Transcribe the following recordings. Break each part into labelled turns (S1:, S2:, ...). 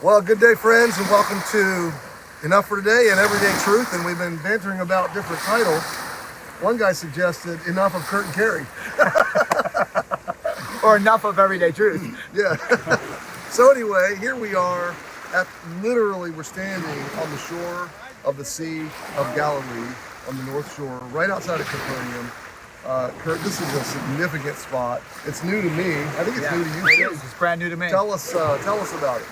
S1: Well, good day, friends, and welcome to Enough for Today and Everyday Truth. And we've been bantering about different titles. One guy suggested Enough of Kurt and Carrie.
S2: Or Enough of Everyday Truth.
S1: Yeah. So anyway, here we are we're standing on the shore of the Sea of Galilee on the North Shore, right outside of Capernaum. Kurt, this is a significant spot. It's new to me. I think it's new to you too.
S2: It is. It's brand new to me.
S1: Tell us about it.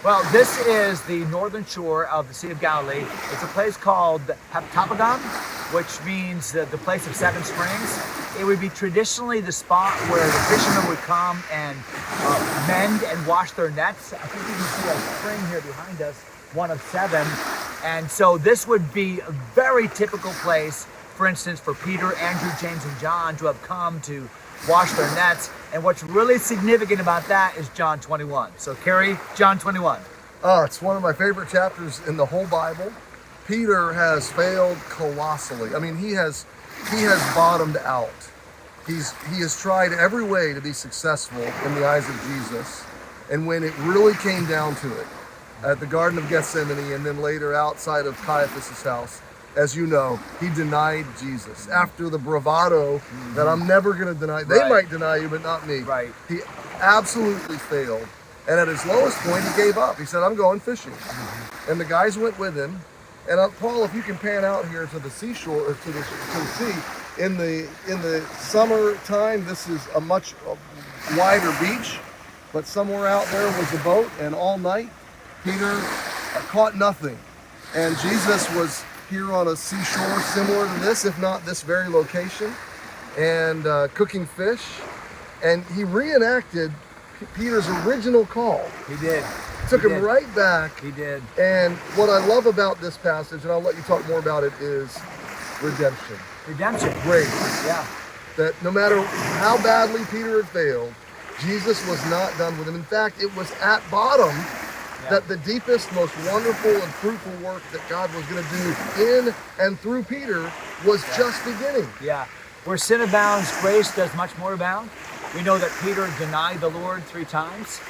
S2: Well, this is the northern shore of the Sea of Galilee. It's a place called Peptopod, which means the place of seven springs. It would be traditionally the spot where the fishermen would come and mend and wash their nets. I think you can see a spring here behind us, one of seven. And so this would be a very typical place, for instance, for Peter, Andrew, James, and John to have come to wash their nets. And what's really significant about that is John 21. So Carrie, John 21.
S1: It's one of my favorite chapters in the whole Bible. Peter has failed colossally. I mean, he has bottomed out. He has tried every way to be successful in the eyes of Jesus. And when it really came down to it, at the Garden of Gethsemane and then later outside of Caiaphas' house, as you know, he denied Jesus after the bravado that I'm never going to deny. They might deny you, but not me.
S2: Right.
S1: He absolutely failed. And at his lowest point, he gave up. He said, I'm going fishing. And the guys went with him. And Paul, if you can pan out here to the seashore, or to the sea, in the summertime, this is a much wider beach. But somewhere out there was a boat, and all night, Peter caught nothing. And Jesus was here on a seashore similar to this, if not this very location, and cooking fish. And he reenacted Peter's original call.
S2: He did.
S1: Took him right back.
S2: He did.
S1: And what I love about this passage, and I'll let you talk more about it, is redemption.
S2: Redemption.
S1: Grace.
S2: Yeah.
S1: That no matter how badly Peter had failed, Jesus was not done with him. In fact, it was at bottom that the deepest, most wonderful and fruitful work that God was going to do in and through Peter was just beginning.
S2: Yeah. Where sin abounds, grace does much more abound. We know that Peter denied the Lord 3 times.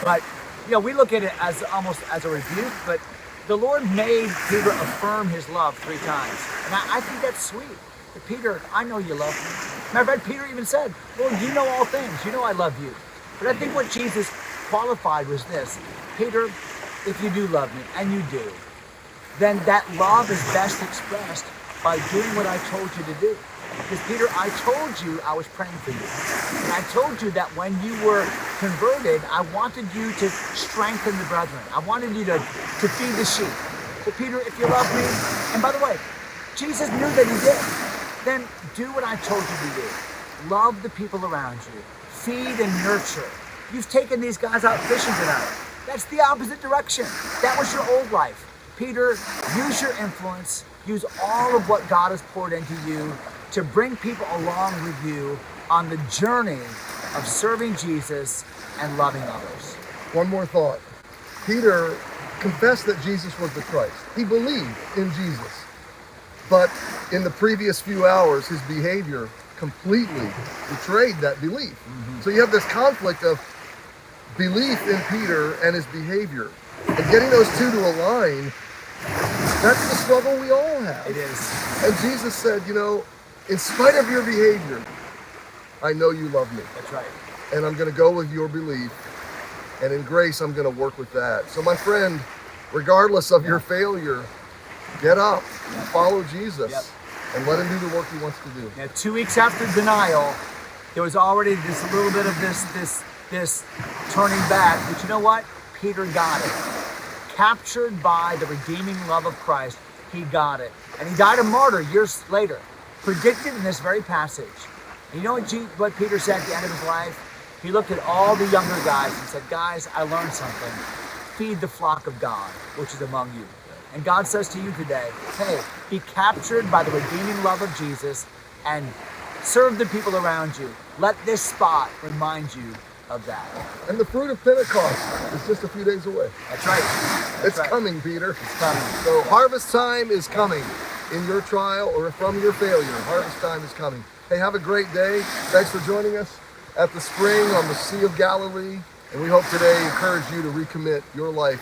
S2: But, we look at it as almost as a rebuke, but the Lord made Peter affirm his love 3 times. And I think that's sweet. But Peter, I know you love me. Matter of fact, Peter even said, Lord, you know all things. You know I love you. But I think what Jesus qualified was this. Peter, if you do love me, and you do, then that love is best expressed by doing what I told you to do. Because Peter, I told you I was praying for you. And I told you that when you were converted, I wanted you to strengthen the brethren. I wanted you to feed the sheep. So Peter, if you love me, and by the way, Jesus knew that he did, then do what I told you to do. Love the people around you. Feed and nurture. You've taken these guys out fishing tonight. That's the opposite direction. That was your old life. Peter, use your influence. Use all of what God has poured into you to bring people along with you on the journey of serving Jesus and loving others.
S1: One more thought. Peter confessed that Jesus was the Christ. He believed in Jesus. But in the previous few hours, his behavior completely betrayed that belief. So you have this conflict of belief in Peter and his behavior. And getting those two to align, that's the struggle we all have.
S2: It is.
S1: And Jesus said, in spite of your behavior, I know you love me.
S2: That's right.
S1: And I'm going to go with your belief. And in grace, I'm going to work with that. So my friend, regardless of your failure, get up, follow Jesus, and let him do the work he wants to do.
S2: Now, 2 weeks after denial, there was already this little bit of this turning back. But you know what? Peter got it. Captured by the redeeming love of Christ, he got it. And he died a martyr years later, predicted in this very passage. And you know what Peter said at the end of his life? He looked at all the younger guys and said, guys, I learned something. Feed the flock of God, which is among you. And God says to you today, hey, be captured by the redeeming love of Jesus and serve the people around you. Let this spot remind you of that.
S1: And the fruit of Pentecost is just a few days away.
S2: That's right.
S1: It's coming, Peter.
S2: It's coming.
S1: So harvest time is coming in your trial or from your failure. Harvest time is coming. Hey, have a great day. Thanks for joining us at the spring on the Sea of Galilee. And we hope today encourage you to recommit your life